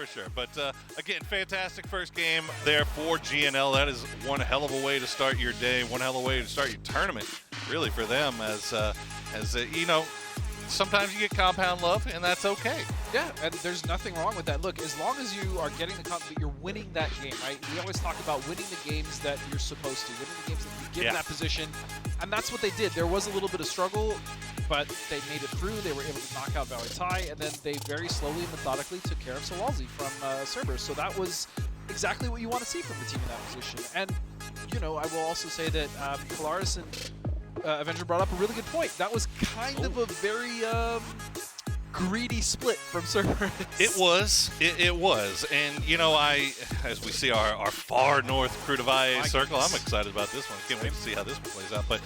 for sure. But again, fantastic first game there for GNL. That is one hell of a way to start your day, one hell of a way to start your tournament, really, for them. As you know, sometimes you get compound love, and that's okay. Yeah, and there's nothing wrong with that. Look, as long as you are getting the you're winning that game, right? We always talk about winning the games that you're supposed to, winning the games that you get in that position, and that's what they did. There was a little bit of struggle, but they made it through. They were able to knock out Valley Thai, and then they very slowly and methodically took care of Sawalzi from Cerberus. So that was exactly what you want to see from the team in that position. And, you know, I will also say that Kalaris and Avenger brought up a really good point. That was kind of a very greedy split from Cerberus. It was. It was. And, you know, as we see our far north Crew Valle circle, I'm excited about this one. Can't wait to see how this one plays out. But,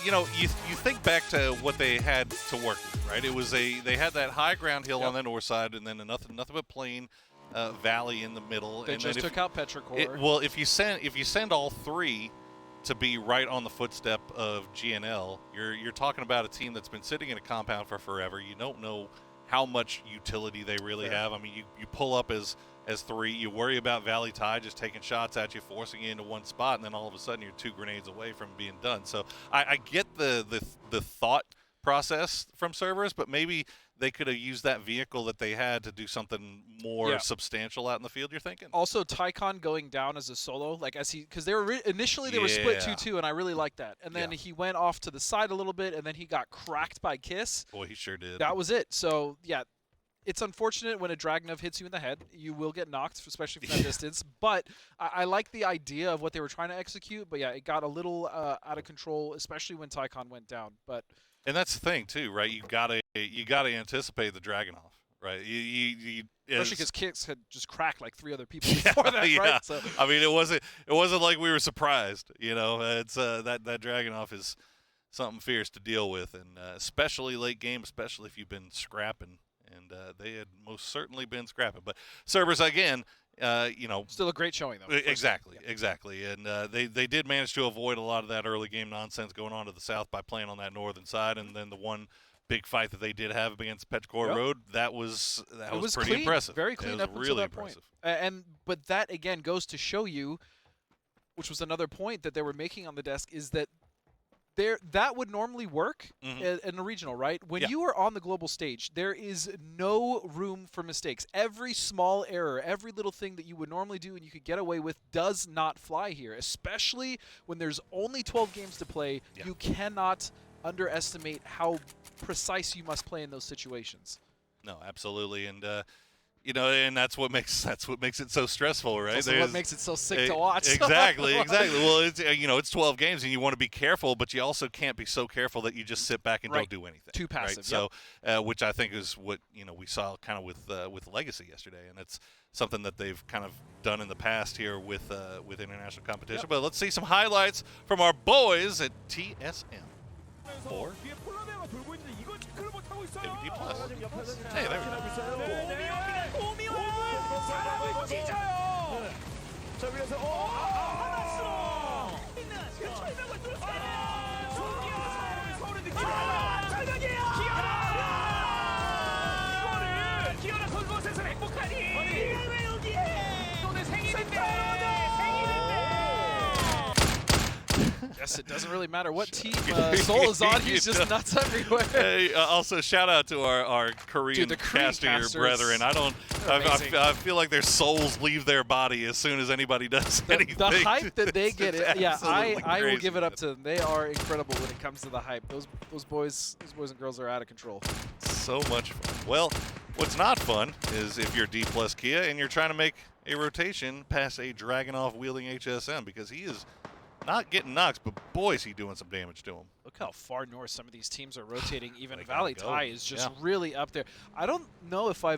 you know, you think back to what they had to work with, right? It was they had that high ground hill on the north side, and then nothing but plain valley in the middle. They and just took out Petrichor. Well, if you send all three to be right on the footstep of GNL, you're talking about a team that's been sitting in a compound for forever. You don't know how much utility they really have. I mean, you pull up as three, you worry about Valley Thai just taking shots at you, forcing you into one spot, and then all of a sudden you're 2 grenades away from being done. So I get the thought process from Cerberus, but maybe they could have used that vehicle that they had to do something more substantial out in the field, you're thinking? Also, Tycon going down as a solo, like because they were initially they were split 2-2, and I really liked that. And then he went off to the side a little bit, and then he got cracked by Kiss. Boy, he sure did. That was it. So, yeah, it's unfortunate when a Dragunov hits you in the head. You will get knocked, especially from that distance. But I like the idea of what they were trying to execute. But, yeah, it got a little out of control, especially when Tycon went down. But and that's the thing too, right? You gotta anticipate the Dragunov, right? Especially because Kicks had just cracked like 3 other people before that, right? So I mean, it wasn't like we were surprised, you know. It's that Dragunov is something fierce to deal with, and especially late game, especially if you've been scrapping, and they had most certainly been scrapping. But Cerberus again. You know, still a great showing though. Exactly. And they did manage to avoid a lot of that early game nonsense going on to the south by playing on that northern side, and then the one big fight that they did have against Petrichor Road, that was pretty clean, impressive. Very clean up really until that impressive. Point. But that again goes to show you, which was another point that they were making on the desk, is that that would normally work in a regional, right? When you are on the global stage, there is no room for mistakes. Every small error, every little thing that you would normally do and you could get away with does not fly here, especially when there's only 12 games to play. Yeah. You cannot underestimate how precise you must play in those situations. No, absolutely. And you know, and that's what makes it so stressful, right? That's what makes it so sick to watch. Exactly. Well, it's 12 games, and you want to be careful, but you also can't be so careful that you just sit back and don't do anything. Too passive. Right? So, which I think is what we saw kind of with Legacy yesterday, and it's something that they've kind of done in the past here with international competition. But let's see some highlights from our boys at TSM. Or D+. Hey, there we go. Yes, it doesn't really matter what team Soul is on. He's just nuts everywhere. Hey, also, shout out to our Korean caster brethren. I feel like their souls leave their body as soon as anybody does anything. The hype that they get, I will give it up to them. They are incredible when it comes to the hype. Those boys and girls are out of control. So much fun. Well, what's not fun is if you're D+ Kia and you're trying to make a rotation past a Dragunov wielding HSM, because he is not getting knocks, but boy, is he doing some damage to him. Look how far north some of these teams are rotating. Even Valley Thai is just really up there. I don't know if I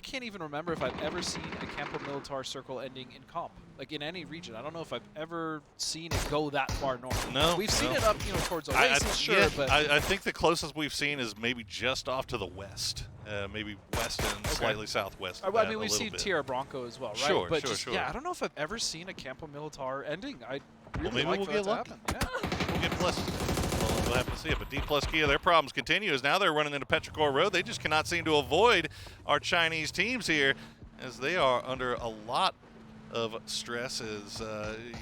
can't even remember if I've ever seen a Campo Militar circle ending in comp, like in any region. I don't know if I've ever seen it go that far north. No, we've seen it up, towards Oasis, sure, but I think the closest we've seen is maybe just off to the west, maybe west and slightly southwest. I mean, we've seen Tierra Bronco as well, right? Sure, but sure. Yeah, I don't know if I've ever seen a Campo Militar ending. Maybe we'll get lucky. Yeah. We'll get blessed. We'll have to see it. But D+ Kia, their problems continue as now they're running into Petrichor Road. They just cannot seem to avoid our Chinese teams here. as they are under a lot of stress. As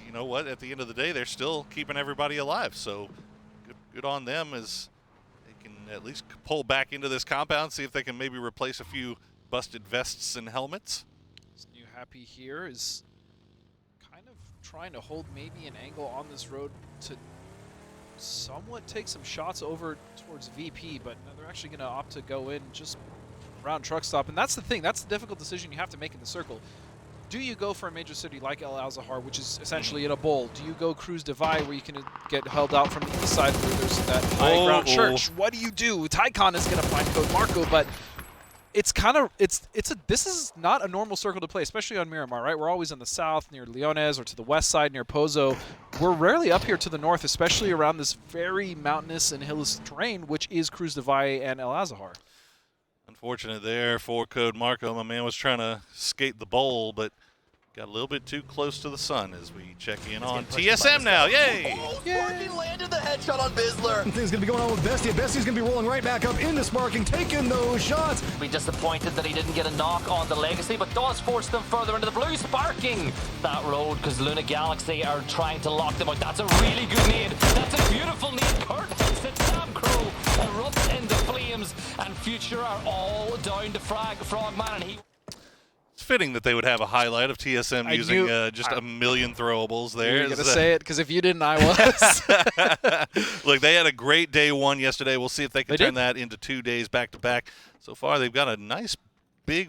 you know what, at the end of the day, they're still keeping everybody alive. So good on them, as they can at least pull back into this compound, see if they can maybe replace a few busted vests and helmets. This new Happy here is kind of trying to hold maybe an angle on this road to somewhat take some shots over towards VP, but no, they're actually going to opt to go in just around truck stop. And that's the thing, that's the difficult decision you have to make in the circle. Do you go for a major city like El Azahar, which is essentially in a bowl? Do you go Cruz Divide, where you can get held out from the east side where there's that high ground church? What do you do? Tycon is going to find Code Marco, but it's kind of this is not a normal circle to play, especially on Miramar, right? We're always in the south near Leones, or to the west side near Pozo. We're rarely up here to the north, especially around this very mountainous and hilly terrain, which is Cruz Divide and El Azahar. Unfortunate there for Code Marco. My man was trying to skate the bowl, but got a little bit too close to the sun as we check in on TSM now. Yay! Sparking landed the headshot on Bizzler. Things going to be going on with Bestia. Bestia's going to be rolling right back up into Sparking, taking those shots. Be disappointed that he didn't get a knock on the Legacy, but does force them further into the blue. Sparking that road because Luna Galaxy are trying to lock them out. That's a really good nade. That's a beautiful nade. Kurt hits it. Sam Crow erupts into flames, and Future are all down to Frogman, and he... It's fitting that they would have a highlight of TSM using just a million throwables there. You're going to say it, because if you didn't, I was. Look, they had a great day one yesterday. We'll see if they can turn that into 2 days back-to-back. So far, they've got a nice big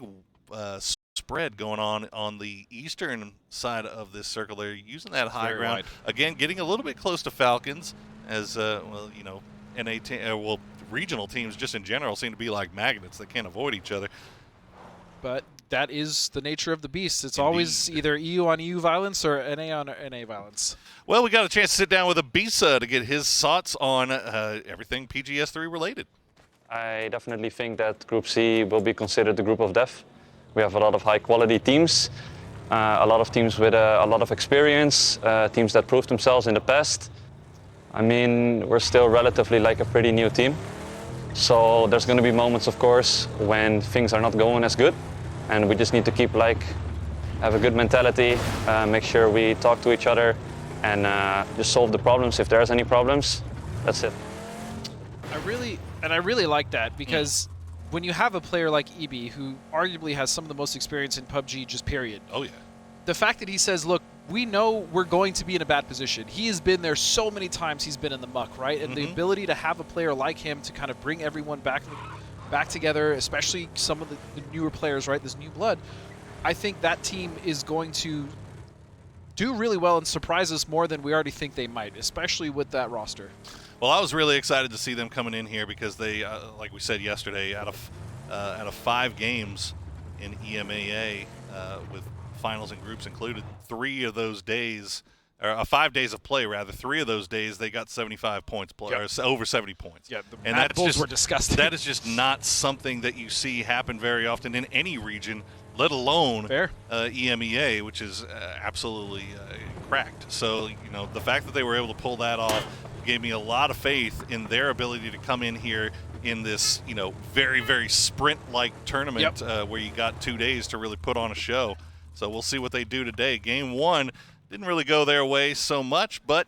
spread going on the eastern side of this circle. They're using that high ground. Wide. Again, getting a little bit close to Falcons, as, well, you know, regional teams just in general seem to be like magnets. They can't avoid each other. But that is the nature of the beast. It's always either EU on EU violence or NA on NA violence. Well, we got a chance to sit down with Abisa to get his thoughts on everything PGS3 related. I definitely think that Group C will be considered the group of death. We have a lot of high-quality teams, a lot of teams with a lot of experience, teams that proved themselves in the past. I mean, we're still relatively like a pretty new team. So there's going to be moments, of course, when things are not going as good. And we just need to keep have a good mentality, make sure we talk to each other, and just solve the problems if there's any problems. That's it. I really like that, because when you have a player like EB, who arguably has some of the most experience in PUBG, just period. Oh yeah. The fact that he says, look, we know we're going to be in a bad position. He has been there so many times. He's been in the muck, right? And the ability to have a player like him to kind of bring everyone back together, especially some of the newer players, right? This new blood. I think that team is going to do really well and surprise us more than we already think they might, especially with that roster. Well, I was really excited to see them coming in here, because they, like we said yesterday, out of 5 games in EMEA, with finals and groups included, 3 of those days, or 5 days of play rather, 3 of those days they got 75 points, or over 70 points. Yeah, and that's Bulls were disgusting. That is just not something that you see happen very often in any region, let alone EMEA, which is absolutely cracked. So, you know, the fact that they were able to pull that off gave me a lot of faith in their ability to come in here in this, you know, very, very sprint-like tournament where you got 2 days to really put on a show. So we'll see what they do today. Game 1 didn't really go their way so much, but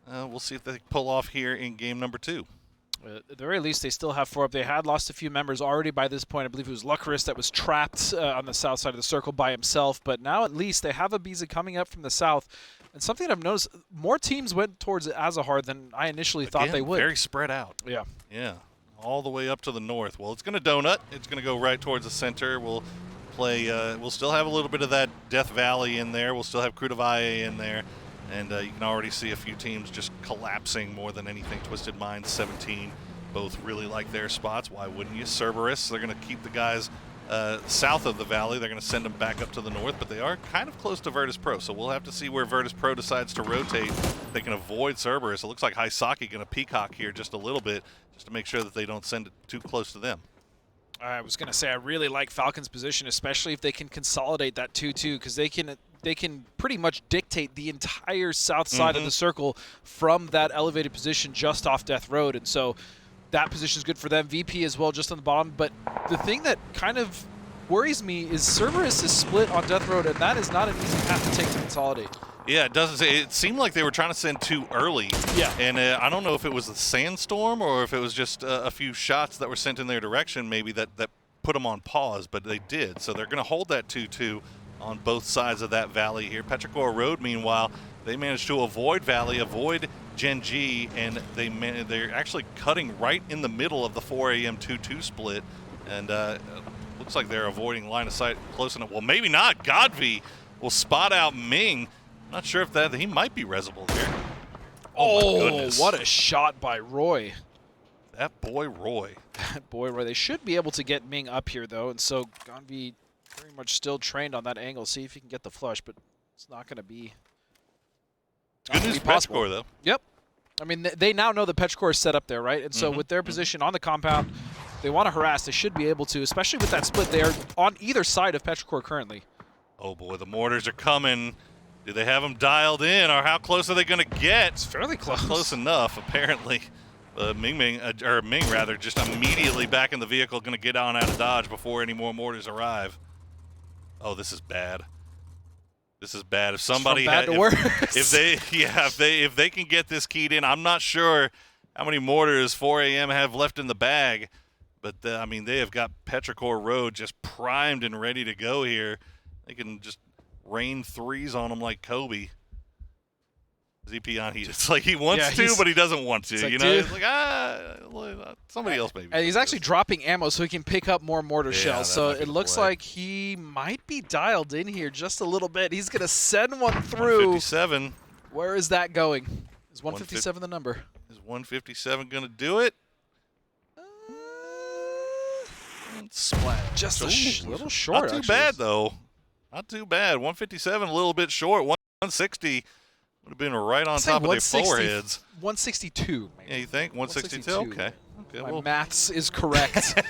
we'll see if they pull off here in game number 2. At the very least, they still have 4 up. They had lost a few members already by this point. I believe it was Lucaris that was trapped on the south side of the circle by himself. But now at least they have Ibiza coming up from the south. And something I've noticed, more teams went towards Azahar than I initially thought they would. Very spread out. Yeah. Yeah, all the way up to the north. Well, it's going to donut. It's going to go right towards the center. We'll play. We'll still have a little bit of that Death Valley in there. We'll still have Crudavalle in there. And you can already see a few teams just collapsing more than anything. Twisted Minds, 17, both really like their spots. Why wouldn't you? Cerberus, they're going to keep the guys south of the valley. They're going to send them back up to the north, but they are kind of close to Virtus Pro, so we'll have to see where Virtus Pro decides to rotate. They can avoid Cerberus. It looks like Haisaki going to peacock here just a little bit, just to make sure that they don't send it too close to them. I was going to say, I really like Falcon's position, especially if they can consolidate that 2-2, because they can pretty much dictate the entire south side of the circle from that elevated position just off Death Road. And so that position is good for them. VP as well, just on the bottom. But the thing that kind of worries me is Cerberus is split on Death Road, and that is not an easy path to take to consolidate. Yeah, it doesn't. It seemed like they were trying to send too early. Yeah. And I don't know if it was the sandstorm or if it was just a few shots that were sent in their direction, maybe that put them on pause, but they did. So they're going to hold that 2-2 on both sides of that valley here. Petrichor Road, meanwhile, they managed to avoid Valley, avoid Gen G, and they're actually cutting right in the middle of the 4 a.m. 2-2 split. And looks like they're avoiding line of sight close enough. Well, maybe not. Godv will spot out Ming. Not sure if he might be Resible here. Oh, my goodness. What a shot by Roy. That boy Roy. That boy Roy. They should be able to get Ming up here, though, and so Gonvi very much still trained on that angle. See if he can get the flush, but it's not going to be Good news for Petrichor, though. Yep. I mean, they now know the Petrichor is set up there, right? And so with their position on the compound, they want to harass. They should be able to, especially with that split. They are on either side of Petrichor currently. Oh, boy, the mortars are coming. Do they have them dialed in, or how close are they going to get? It's fairly close. Close enough, apparently. Ming, just immediately back in the vehicle, going to get on out of dodge before any more mortars arrive. Oh, this is bad. This is bad. If somebody if they can get this keyed in, I'm not sure how many mortars 4 a.m. have left in the bag, but I mean, they have got Petrichor Road just primed and ready to go here. They can just rain threes on them like Kobe. ZP on heat. It's like he wants to, but he doesn't want to. Like, you know, it's like somebody else maybe. And he's actually dropping ammo so he can pick up more mortar shells. So it looks like he might be dialed in here just a little bit. He's gonna send one through. 157. Where is that going? Is 157 the number? Is 157 gonna do it? Splash. Just a little short. Not too bad though. Not too bad. 157, a little bit short. 160 would have been right on top of their foreheads. 162. Maybe. Yeah, you think 162? Okay. My maths is correct.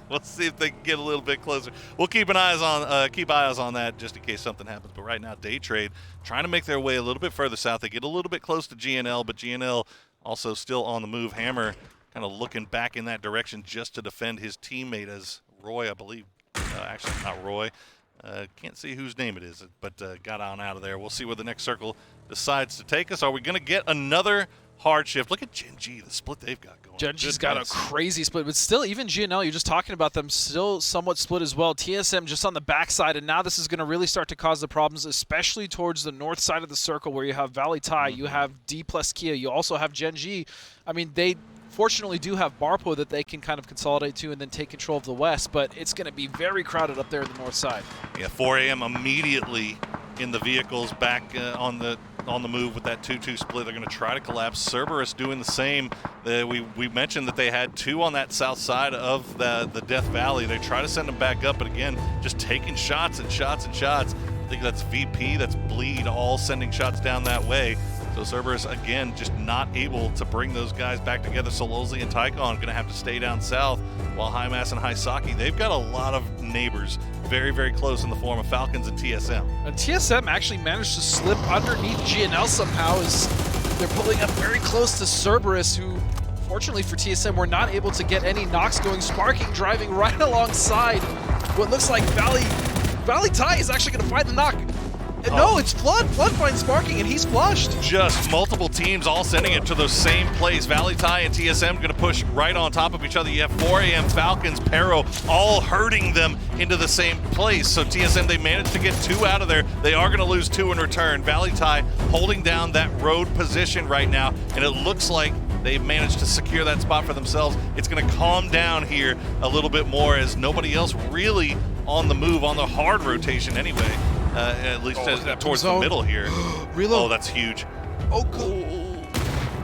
Let's see if they can get a little bit closer. We'll keep eyes on that just in case something happens. But right now, Day Trade trying to make their way a little bit further south. They get a little bit close to GNL, but GNL also still on the move. Hammer kind of looking back in that direction just to defend his teammate as Roy, I believe. Actually, not Roy. Can't see whose name it is, but got on out of there. We'll see where the next circle decides to take us. Are we going to get another hard shift? Look at Gen G, the split they've got going. Gen G's got a crazy split, but still, even GNL, you're just talking about them, still somewhat split as well. TSM just on the backside, and now this is going to really start to cause the problems, especially towards the north side of the circle where you have Valley Tai, you have D plus Kia, you also have Gen G. I mean, they fortunately do have Barpo that they can kind of consolidate to and then take control of the west, but it's going to be very crowded up there in the north side. Yeah, 4 a.m. immediately in the vehicles back on the move with that 2-2 split. They're going to try to collapse. Cerberus doing the same. We mentioned that they had two on that south side of the Death Valley. They try to send them back up, but again, just taking shots and shots and shots. I think that's VP, that's Bleed, all sending shots down that way. So Cerberus, again, just not able to bring those guys back together. Solozzi and Taikon going to have to stay down south, while Highmass and Haisaki, they've got a lot of neighbors very, very close in the form of Falcons and TSM. And TSM actually managed to slip underneath GNL somehow as they're pulling up very close to Cerberus, who, fortunately for TSM, were not able to get any knocks going. Sparking driving right alongside what looks like Valley Tai is actually going to find the knock. No, it's Flood. Flood finds Sparking, and he's flushed. Just multiple teams all sending it to the same place. Valley Tai and TSM going to push right on top of each other. You have 4 a.m. Falcons, Pero, all hurting them into the same place. So TSM, they managed to get 2 out of there. They are going to lose 2 in return. Valley Tai holding down that road position right now, and it looks like they've managed to secure that spot for themselves. It's going to calm down here a little bit more as nobody else really on the move, on the hard rotation anyway. At least towards the middle here. Reload. Oh, that's huge. Oh, cool.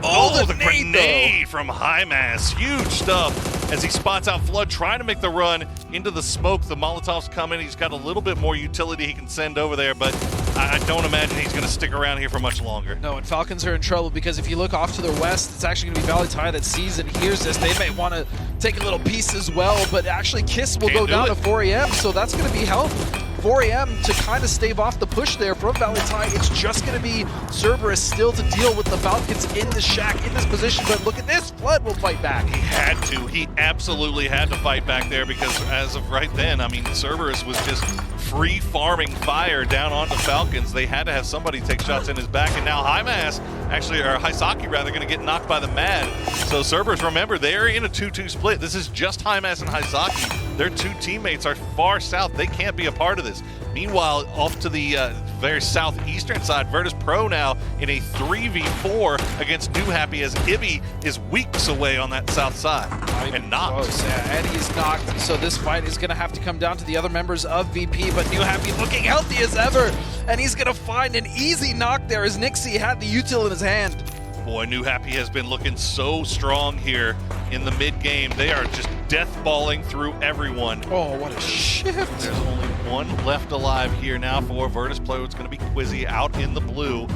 Oh, the grenade from Highmass. Huge stuff as he spots out Flood trying to make the run into the smoke. The Molotov's coming. He's got a little bit more utility he can send over there, but I don't imagine he's going to stick around here for much longer. No, and Falcons are in trouble because if you look off to the west, it's actually going to be Valley Tai that sees and hears this. They may want to take a little piece as well, but actually Kiss will go down to 4 a.m., so that's going to be hell 4AM to kind of stave off the push there from Valley Tide. It's just going to be Cerberus still to deal with the Falcons in the shack, in this position, but look at this, Flood will fight back. He had to. He absolutely had to fight back there because as of right then, I mean, Cerberus was just free farming fire down onto Falcons. They had to have somebody take shots in his back, and now Hymas, actually, or Hisaki rather, going to get knocked by the Mad. So Cerberus, remember, they're in a 2-2 split. This is just Hymas and Hisaki. Their two teammates are far south. They can't be a part of this. Meanwhile, off to the very southeastern side, Virtus Pro now in a 3v4 against New Happy as Ibby is weeks away on that south side and knocked. Close, yeah, and he's knocked. So this fight is going to have to come down to the other members of VP, but New Happy looking healthy as ever, and he's going to find an easy knock there as Nixie had the util in his hand. Boy, New Happy has been looking so strong here in the mid-game. They are just death-balling through everyone. Oh, what a shift. There's only one left alive here now for Virtus Pro. It's going to be Quizzy out in the blue. You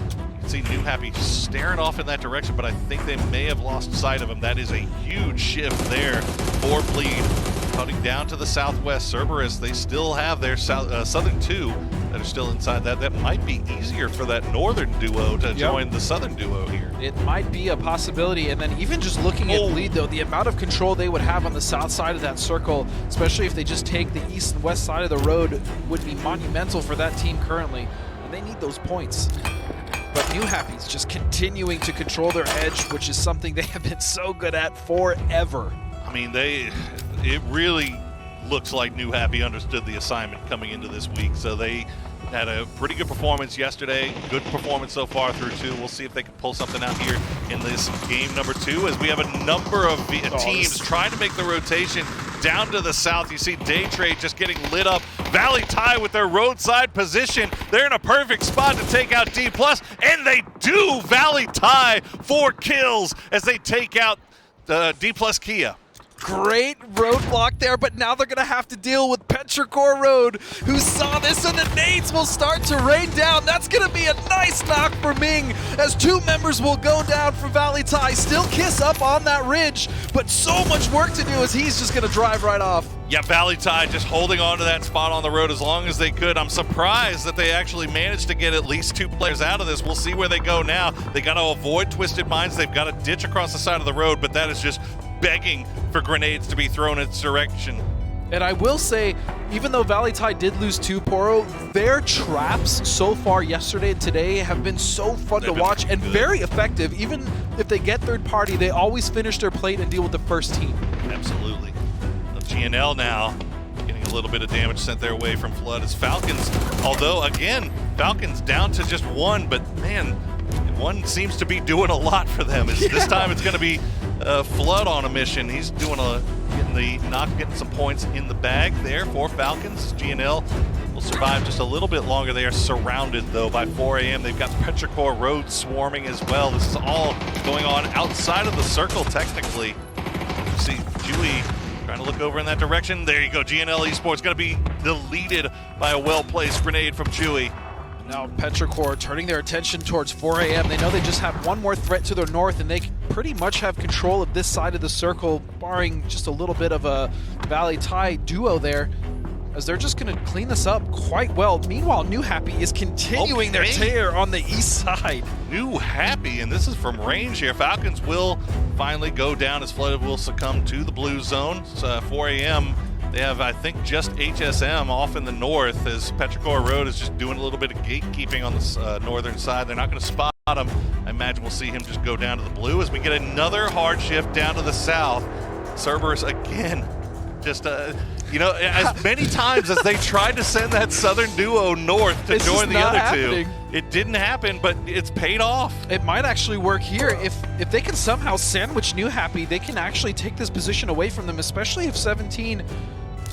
can see New Happy just staring off in that direction, but I think they may have lost sight of him. That is a huge shift there for Bleed. Cutting down to the southwest, Cerberus, they still have their southern two that are still inside that. That might be easier for that northern duo to join the southern duo here. It might be a possibility, and then even just looking at Bleed, though, the amount of control they would have on the south side of that circle, especially if they just take the east and west side of the road, would be monumental for that team currently, and they need those points. But New Happy's just continuing to control their edge, which is something they have been so good at forever. I mean, it really looks like New Happy understood the assignment coming into this week. So they had a pretty good performance yesterday. Good performance so far through two. We'll see if they can pull something out here in this game number 2 as we have a number of teams trying to make the rotation down to the south. You see Day Trade just getting lit up. Valley Tide with their roadside position. They're in a perfect spot to take out D+, and they do. Valley Tide 4 kills as they take out D+ Kia. Great roadblock there, but now they're going to have to deal with Petrichor Road, who saw this, and the nades will start to rain down. That's going to be a nice knock for Ming, as 2 members will go down for Valley Tide. Still Kiss up on that ridge, but so much work to do as he's just going to drive right off. Yeah, Valley Tide just holding on to that spot on the road as long as they could. I'm surprised that they actually managed to get at least 2 players out of this. We'll see where they go now. They got to avoid Twisted Minds. They've got to ditch across the side of the road, but that is just begging for grenades to be thrown in its direction. And I will say, even though Valley Tide did lose 2, Poro, their traps so far yesterday and today have been so fun to watch and very effective. Even if they get third party, they always finish their plate and deal with the first team. Absolutely. GNL now getting a little bit of damage sent their way from Flood as Falcons, although again, Falcons down to just 1, but man, 1 seems to be doing a lot for them. This time it's going to be Flood on a mission. He's doing getting some points in the bag there for Falcons. GNL will survive just a little bit longer. They are surrounded though by 4 AM. They've got Petrichor Road swarming as well. This is all going on outside of the circle technically. You see Chewy trying to look over in that direction. There you go. GNL Esports going to be deleted by a well-placed grenade from Chewy. Now Petrichor turning their attention towards 4 AM. They know they just have one more threat to their north, and they pretty much have control of this side of the circle, barring just a little bit of a Valley Tide duo there, as they're just going to clean this up quite well. Meanwhile, New Happy is continuing their tear on the east side. New Happy, and this is from range here. Falcons will finally go down as Flooded will succumb to the blue zone. It's 4 AM. They have, I think, just HSM off in the north as Petrichor Road is just doing a little bit of gatekeeping on the northern side. They're not going to spot him. I imagine we'll see him just go down to the blue as we get another hard shift down to the south. Cerberus again, just, as many times as they tried to send that southern duo north to join the other two, it didn't happen, but it's paid off. It might actually work here. If they can somehow sandwich New Happy, they can actually take this position away from them, especially if 17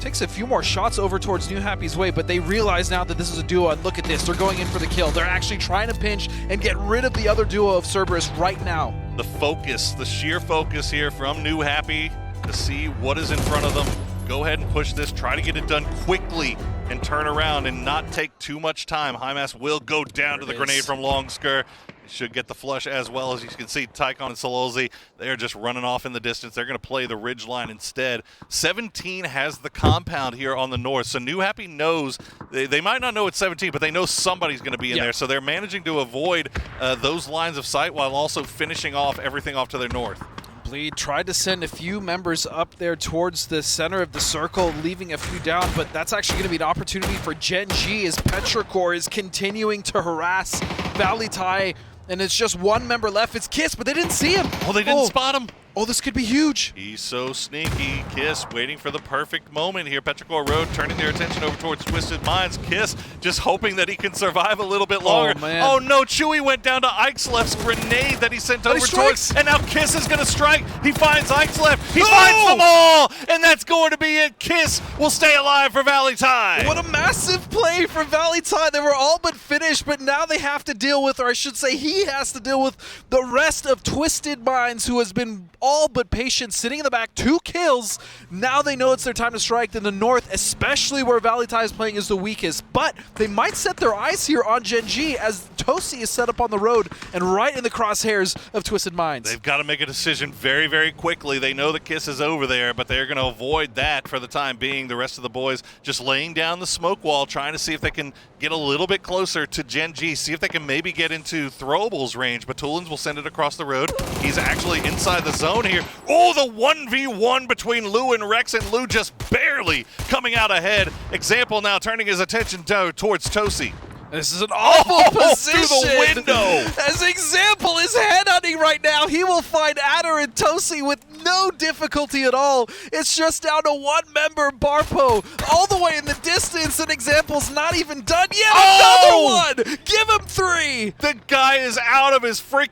takes a few more shots over towards New Happy's way, but they realize now that this is a duo, and look at this, they're going in for the kill. They're actually trying to pinch and get rid of the other duo of Cerberus right now. The focus, the sheer focus here from New Happy to see what is in front of them. Go ahead and push this, try to get it done quickly and turn around and not take too much time. Hymas will go down to the grenade from Longsker. should get the flush as well. As you can see, Tycon and Sololzi, they're just running off in the distance. They're going to play the ridge line instead. 17 has the compound here on the north, so New Happy knows, they might not know it's 17, but they know somebody's going to be in there, so they're managing to avoid those lines of sight while also finishing off everything off to their north. Bleed tried to send a few members up there towards the center of the circle, leaving a few down, but that's actually going to be an opportunity for Gen G as Petrichor is continuing to harass Valley Thai, and it's just one member left. It's Kiss, but they didn't see him. Oh, they didn't spot him. Oh, this could be huge. He's so sneaky. Kiss waiting for the perfect moment here. Petrichor Road turning their attention over towards Twisted Minds. Kiss just hoping that he can survive a little bit longer. Oh, man. Oh no, Chewy went down to Ikeslef's grenade that he sent over towards, and now Kiss is going to strike. He finds Ikeslef. He finds them all, and that's going to be it. Kiss will stay alive for Valley Thai. What a massive play for Valley Thai. They were all but finished, but now they have to deal with, or I should say he has to deal with, the rest of Twisted Minds, who has been all but patient, sitting in the back, 2 kills. Now they know it's their time to strike. In the north, especially where Valley Thai is playing, is the weakest. But they might set their eyes here on Gen G as Tosi is set up on the road and right in the crosshairs of Twisted Minds. They've got to make a decision very, very quickly. They know the Kiss is over there, but they're going to avoid that for the time being. The rest of the boys just laying down the smoke wall, trying to see if they can get a little bit closer to Gen G, see if they can maybe get into throwables range. But Tulins will send it across the road. He's actually inside the zone here. Oh, the 1v1 between Lou and Rex, and Lou just barely coming out ahead. Example now turning his attention towards Tosi. This is an awful position. Through the window. As Example is headhunting right now, he will find Adder and Tosi with no difficulty at all. It's just down to one member, Barpo, all the way in the distance, and Example's not even done yet. Another one! Give him 3! The guy is out of his freaking